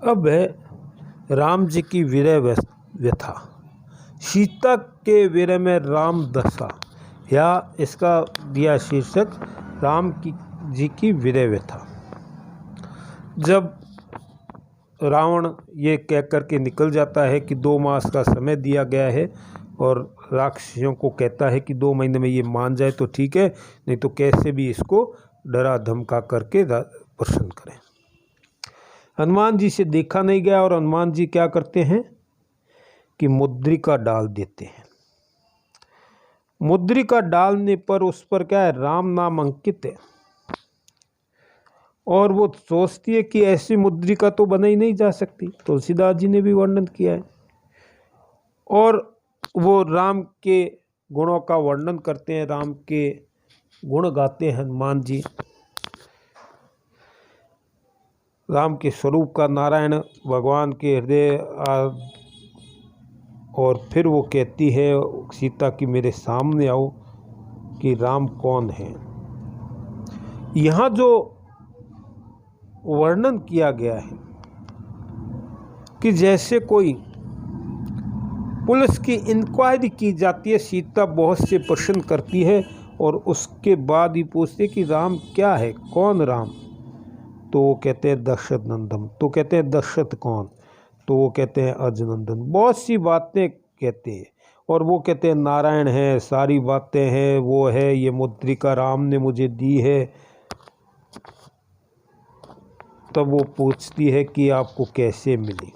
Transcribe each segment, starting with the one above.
अब है राम जी की विरह व्यथा। सीता के विरह में राम दशा, या इसका दिया शीर्षक राम जी की विरह व्यथा। जब रावण ये कह कर के निकल जाता है कि 2 मास का समय दिया गया है और राक्षसों को कहता है कि 2 महीने में ये मान जाए तो ठीक है, नहीं तो कैसे भी इसको डरा धमका करके प्रसन्न करें। हनुमान जी से देखा नहीं गया और हनुमान जी क्या करते हैं कि मुद्रिका डाल देते हैं। मुद्रिका डालने पर उस पर क्या है, राम नाम अंकित है। और वो सोचती है कि ऐसी मुद्रिका तो बनाई नहीं जा सकती, तुलसीदास जी ने भी वर्णन किया है। और वो राम के गुणों का वर्णन करते हैं, राम के गुण गाते हैं हनुमान जी, राम के स्वरूप का, नारायण भगवान के हृदय। और फिर वो कहती है सीता कि मेरे सामने आओ कि राम कौन है। यहाँ जो वर्णन किया गया है कि जैसे कोई पुलिस की इंक्वायरी की जाती है, सीता बहुत से प्रश्न करती है और उसके बाद ही पूछती है कि राम क्या है, कौन राम। तो वो कहते हैं दशरथ नंदन। तो कहते हैं दशरथ कौन, तो वो कहते हैं अजनंदन। बहुत सी बातें कहते हैं और वो कहते हैं नारायण है, सारी बातें हैं, वो है, ये मुद्रिका राम ने मुझे दी है। तब वो पूछती है कि आपको कैसे मिली।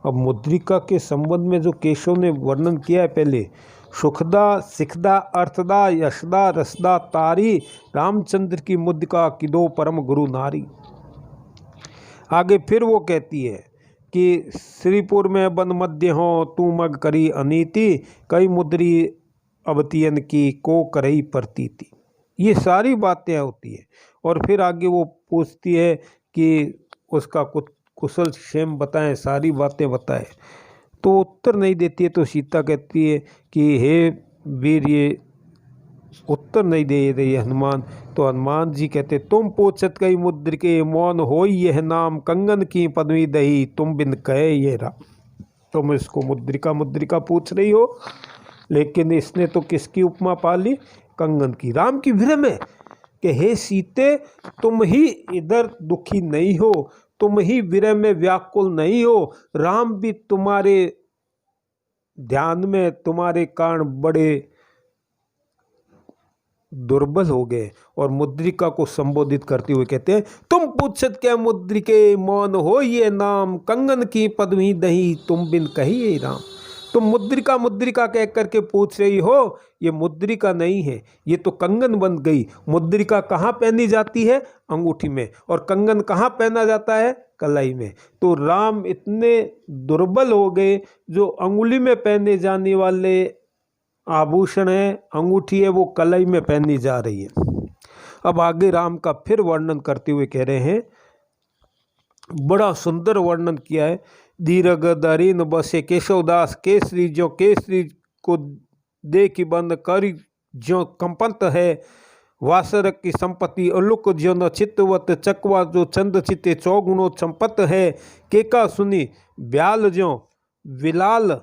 अब मुद्रिका के संबंध में जो केशव ने वर्णन किया है, पहले सुखदा सिखदा अर्थदा यशदा रसदा तारी, रामचंद्र की मुद्रिका की 2 परम गुरु नारी। आगे फिर वो कहती है कि श्रीपुर में बन मध्य हो तू मग करी अनीति, कई मुद्री अवतियन की को करई प्रतीति। ये सारी बातें होती है। और फिर आगे वो पूछती है कि उसका कुछ कुशल क्षेम बताएं, सारी बातें बताएं। तो उत्तर नहीं देती है। तो सीता कहती है कि हे वीर, ये उत्तर नहीं दे रही है हनुमान। तो हनुमान जी कहते तुम पूछत कई मुद्र के मौन हो, यह नाम कंगन की पदवी दही तुम बिन कहे ये राम। तुम इसको मुद्रिका मुद्रिका पूछ रही हो, लेकिन इसने तो किसकी उपमा पाली, कंगन की, राम की विरह में। कि हे सीते, तुम ही इधर दुखी नहीं हो, तुम ही विरह में व्याकुल नहीं हो, राम भी तुम्हारे ध्यान में तुम्हारे कारण बड़े दुर्बल हो गए। और मुद्रिका को संबोधित करते हुए कहते हैं तुम पूछत क्या मुद्रिके मौन हो, ये नाम कंगन की पदवी दही तुम बिन कहिए राम। तुम मुद्रिका मुद्रिका कह करके पूछ रही हो, ये मुद्रिका नहीं है, ये तो कंगन बन गई। मुद्रिका कहाँ पहनी जाती है, अंगूठी में, और कंगन कहाँ पहना जाता है, कलाई में। तो राम इतने दुर्बल हो गए, जो अंगुली में पहने जाने वाले आभूषण है, अंगूठी है, वो कलाई में पहनी जा रही है। अब आगे राम का फिर वर्णन करते हुए कह रहे हैं, बड़ा सुंदर वर्णन किया है। दीर्घ दरीन बसे केशवदास केसरी, जो केसरी को देखी बंद करी जो कंपंत है, वासर की संपत्ति अलुक जो न चित्तवत चकवा, जो चंद चित्ते चौगुणो संपत है। केका सुनी ब्याल जो विलाल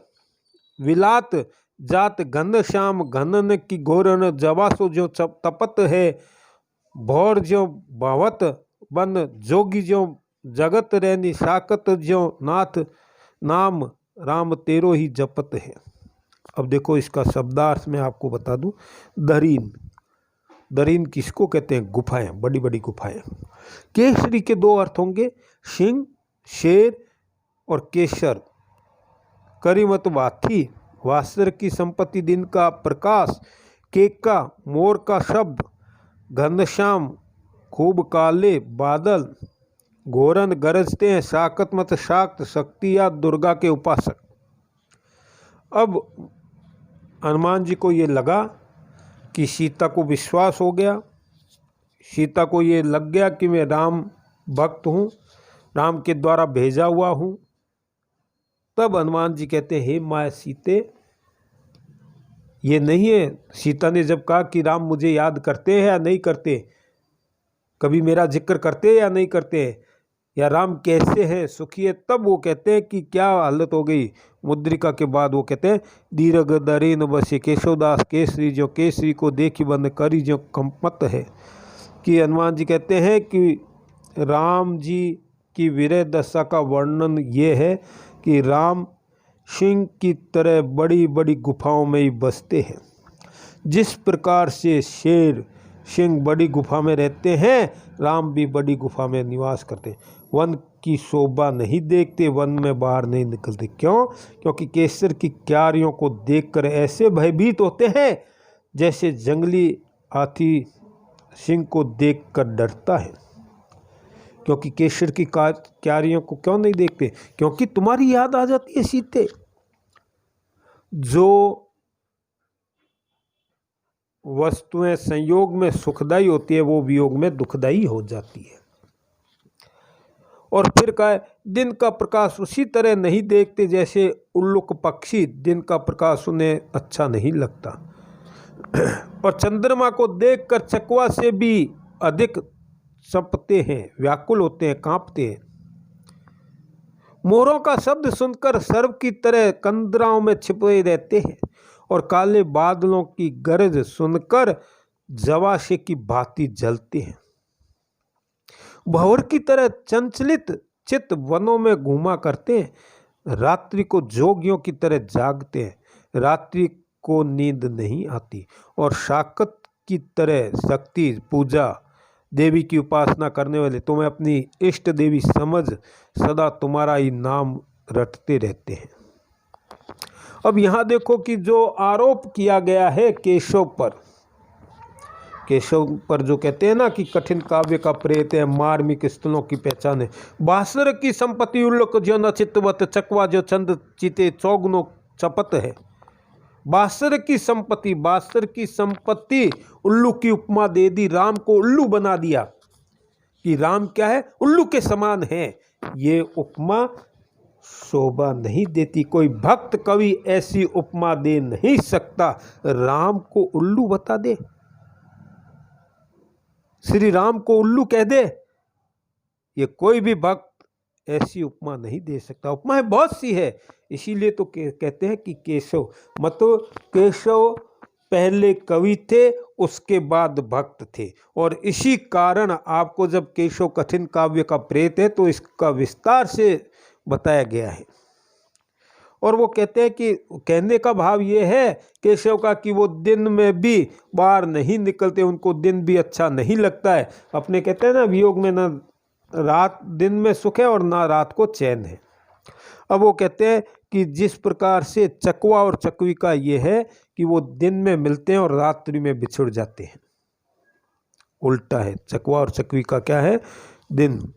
विलात जात घन श्याम घनन की घोरन, जवासो जो तपत है, भौर जो भावत बन जोगी जो जगत रहनी, साकत जो नाथ नाम राम तेरो ही जपत है। अब देखो इसका शब्दार्थ मैं आपको बता दूं। दरीन, दरीन किसको कहते हैं, गुफाएं, बड़ी बड़ी गुफाएं। केसरी के 2 अर्थ होंगे, सिंह शेर और केसर। करीमत वाथी, वासर की संपत्ति दिन का प्रकाश। केका मोर का शब्द, घनश्याम खूब काले बादल, घोरन गरजते हैं, शाकत मत शाक्त शक्ति या दुर्गा के उपासक। अब हनुमान जी को ये लगा कि सीता को विश्वास हो गया, सीता को ये लग गया कि मैं राम भक्त हूँ, राम के द्वारा भेजा हुआ हूँ। तब हनुमान जी कहते हे माय सीते, ये नहीं है। सीता ने जब कहा कि राम मुझे याद करते हैं या नहीं करते, कभी मेरा जिक्र करते हैं या नहीं करते हैं, या राम कैसे हैं, सुखी है, तब वो कहते हैं कि क्या हालत हो गई। मुद्रिका के बाद वो कहते हैं दीर्घ दरीन बसे केशवदास केसरी, जो केसरी को देखी बंद करी जो कंपत है। कि हनुमान जी कहते हैं कि राम जी की विरह दशा का वर्णन ये है कि राम सिंह की तरह बड़ी बड़ी गुफाओं में ही बसते हैं। जिस प्रकार से शेर सिंह बड़ी गुफा में रहते हैं, राम भी बड़ी गुफा में निवास करते हैं। वन की शोभा नहीं देखते, वन में बाहर नहीं निकलते। क्यों? क्योंकि केसर की क्यारियों को देखकर ऐसे भयभीत होते हैं जैसे जंगली हाथी सिंह को देखकर डरता है। क्योंकि केसर की क्यारियों को क्यों नहीं देखते? क्योंकि तुम्हारी याद आ जाती है सीते। जो वस्तुएं संयोग में सुखदाई होती है वो वियोग में दुखदाई हो जाती है। और फिर कहा दिन का प्रकाश उसी तरह नहीं देखते जैसे उल्लुक पक्षी, दिन का प्रकाश उन्हें अच्छा नहीं लगता। और चंद्रमा को देखकर चकवा से भी अधिक चंपते हैं, व्याकुल होते हैं, कांपते हैं। मोरों का शब्द सुनकर सर्व की तरह कंदराओं में छिपे रहते हैं। और काले बादलों की गरज सुनकर जवाशे की भांति जलते हैं। भंवर की तरह चंचलित चित्त वनों में घूमा करते हैं। रात्रि को जोगियों की तरह जागते हैं, रात्रि को नींद नहीं आती। और शाकत की तरह शक्ति पूजा देवी की उपासना करने वाले तुम्हें अपनी इष्ट देवी समझ सदा तुम्हारा ही नाम रटते रहते हैं। अब यहाँ देखो कि जो आरोप किया गया है केशव पर जो कहते हैं ना कि कठिन काव्य का प्रेत है, मार्मिक स्थलों की पहचान है। बासर की संपत्ति उल्लुक जो न चित्तवत, चकवा जो चंद चिते चौगुनो चपत है। बासर की संपत्ति उल्लू की उपमा दे दी, राम को उल्लू बना दिया कि राम क्या है, उल्लू के समान है। ये उपमा शोभा नहीं देती, कोई भक्त कवि ऐसी उपमा दे नहीं सकता। राम को उल्लू बता दे, श्री राम को उल्लू कह दे, ये कोई भी भक्त ऐसी उपमा नहीं दे सकता। उपमाएं बहुत सी है, इसीलिए तो कहते हैं कि केशव मतलब केशव पहले कवि थे, उसके बाद भक्त थे। और इसी कारण आपको जब केशव कठिन काव्य का प्रेत है तो इसका विस्तार से बताया गया है। और वो कहते हैं कि कहने का भाव ये है केशव का कि वो दिन में भी बाहर नहीं निकलते, उनको दिन भी अच्छा नहीं लगता है। अपने कहते हैं ना वियोग में ना रात, दिन में सुख है और ना रात को चैन है। अब वो कहते हैं कि जिस प्रकार से चकवा और चकवी का ये है कि वो दिन में मिलते हैं और रात्रि में बिछुड़ जाते हैं, उल्टा है। चकवा और चकवी का क्या है, दिन।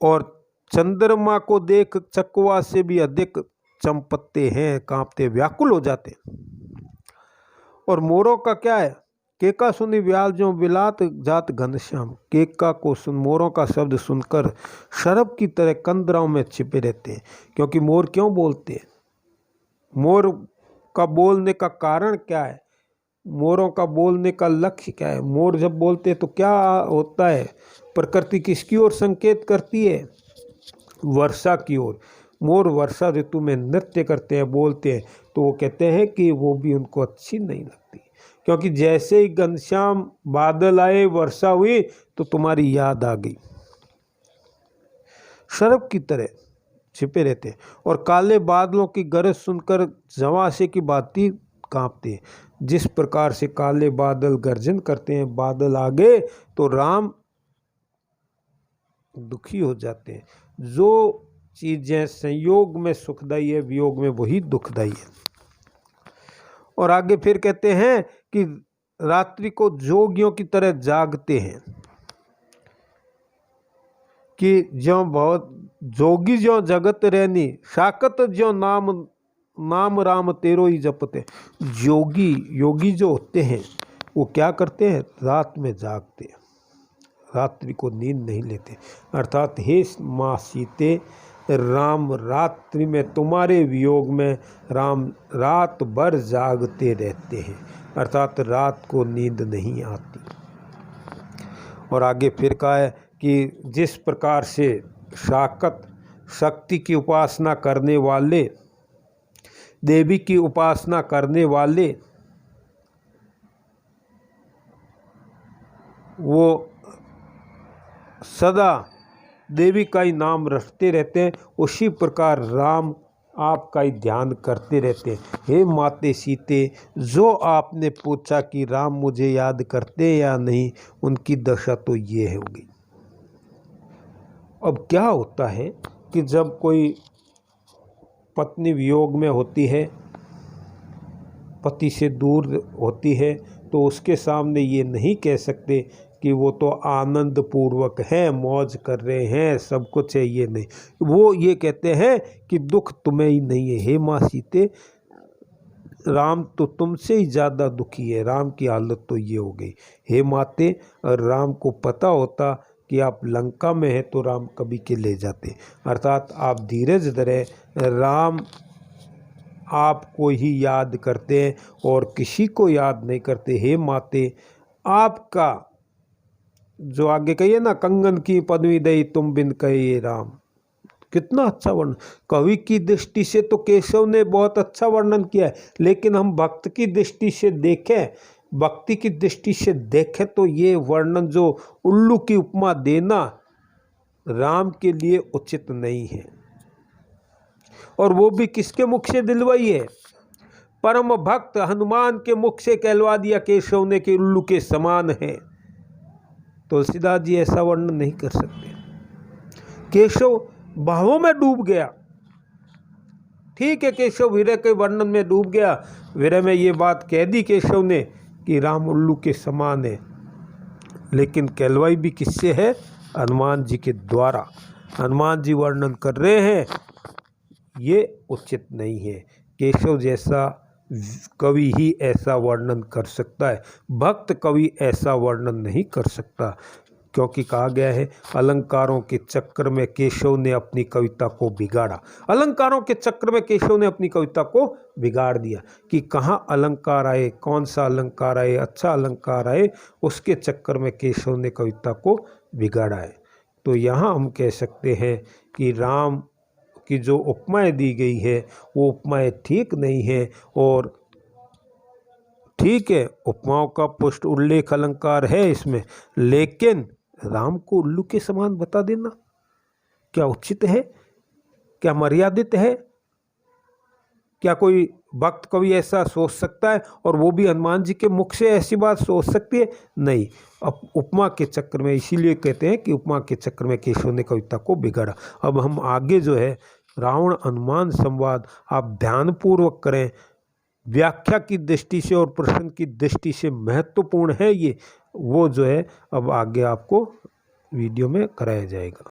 और चंद्रमा को देख चकवा से भी अधिक चंपते हैं, कांपते, व्याकुल हो जाते हैं। और मोरों का क्या है, केका सुनी व्याल जो विलात जात घनश्याम। केका को सुन, मोरों का शब्द सुनकर शरब की तरह कंदराओं में छिपे रहते हैं। क्योंकि मोर क्यों बोलते हैं, मोर का बोलने का कारण क्या है, मोरों का बोलने का लक्ष्य क्या है। मोर जब बोलते हैं तो क्या होता है, प्रकृति किसकी ओर संकेत करती है, वर्षा की ओर। मोर वर्षा ऋतु में नृत्य करते हैं, बोलते हैं, तो वो कहते हैं कि वो भी उनको अच्छी नहीं लगती। क्योंकि जैसे ही घनश्याम बादल आए, वर्षा हुई, तो तुम्हारी याद आ गई। शरब की तरह छिपे रहते हैं। और काले बादलों की गरज सुनकर जवाशे की भांति कांपते हैं। जिस प्रकार से काले बादल गर्जन करते हैं, बादल आ गए तो राम दुखी हो जाते हैं। जो चीजें संयोग में सुखदाई है, वियोग में वही दुखदाई है। और आगे फिर कहते हैं कि रात्रि को जोगियों की तरह जागते हैं, कि ज्यों बहुत जोगी ज्यों जगत रहनी, शाकत ज्यों नाम राम तेरो ही जपते। योगी जो होते हैं वो क्या करते हैं, रात में जागते हैं, रात्रि को नींद नहीं लेते। अर्थात हे माँ सीते, राम रात्रि में तुम्हारे वियोग में राम रात भर जागते रहते हैं, अर्थात रात को नींद नहीं आती। और आगे फिर कहा है कि जिस प्रकार से शाकत शक्ति की उपासना करने वाले, देवी की उपासना करने वाले वो सदा देवी का ही नाम रटते रहते हैं, उसी प्रकार राम आपका ही ध्यान करते रहते हैं। हे माते सीते, जो आपने पूछा कि राम मुझे याद करते या नहीं, उनकी दशा तो ये होगी। अब क्या होता है कि जब कोई पत्नी वियोग में होती है, पति से दूर होती है, तो उसके सामने ये नहीं कह सकते कि वो तो आनंद पूर्वक है, मौज कर रहे हैं, सब कुछ है, ये नहीं। वो ये कहते हैं कि दुख तुम्हें ही नहीं है। हे माँ सीते, राम तो तुमसे ही ज़्यादा दुखी है, राम की हालत तो ये हो गई। हे माते, राम को पता होता कि आप लंका में हैं तो राम कभी के ले जाते, अर्थात आप धीरज धरे, राम आपको ही याद करते हैं और किसी को याद नहीं करते। हे माते, आपका जो आगे कहिए ना, कंगन की पदवी दई तुम बिन कहिए राम, कितना अच्छा वर्णन। कवि की दृष्टि से तो केशव ने बहुत अच्छा वर्णन किया है, लेकिन हम भक्त की दृष्टि से देखें, भक्ति की दृष्टि से देखें तो ये वर्णन जो उल्लू की उपमा देना राम के लिए उचित नहीं है। और वो भी किसके मुख से दिलवाई है? परम भक्त हनुमान के मुख से कहलवा दिया केशव ने कि उल्लू के समान है। तुलसीदास जी ऐसा वर्णन नहीं कर सकते। केशव भावों में डूब गया, ठीक है, केशव विरह के वर्णन में डूब गया, विरह में ये बात कह दी केशव ने कि राम उल्लू के समान है, लेकिन कहलवाई भी किससे है? हनुमान जी के द्वारा। हनुमान जी वर्णन कर रहे हैं, ये उचित नहीं है। केशव जैसा कवि ही ऐसा वर्णन कर सकता है, भक्त कवि ऐसा वर्णन नहीं कर सकता, क्योंकि कहा गया है अलंकारों के चक्कर में केशव ने अपनी कविता को बिगाड़ा। अलंकारों के चक्कर में केशव ने अपनी कविता को बिगाड़ दिया कि कहाँ अलंकार आए, कौन सा अलंकार आए, अच्छा अलंकार आए, उसके चक्कर में केशव ने कविता को बिगाड़ा है। तो यहाँ हम कह सकते हैं कि राम की जो उपमाएं दी गई है वो उपमाएं ठीक नहीं है। और ठीक है, उपमाओं का पुष्ट उल्लेख अलंकार है इसमें, लेकिन राम को उल्लू के समान बता देना क्या उचित है? क्या मर्यादित है? क्या कोई भक्त कवि ऐसा सोच सकता है? और वो भी हनुमान जी के मुख से ऐसी बात सोच सकती है? नहीं। अब उपमा के चक्कर में, इसीलिए कहते हैं कि उपमा के चक्कर में केशव ने कविता को बिगाड़ा। अब हम आगे जो है रावण हनुमान संवाद आप ध्यानपूर्वक करें, व्याख्या की दृष्टि से और प्रश्न की दृष्टि से महत्वपूर्ण है ये, वो जो है अब आगे आपको वीडियो में कराया जाएगा।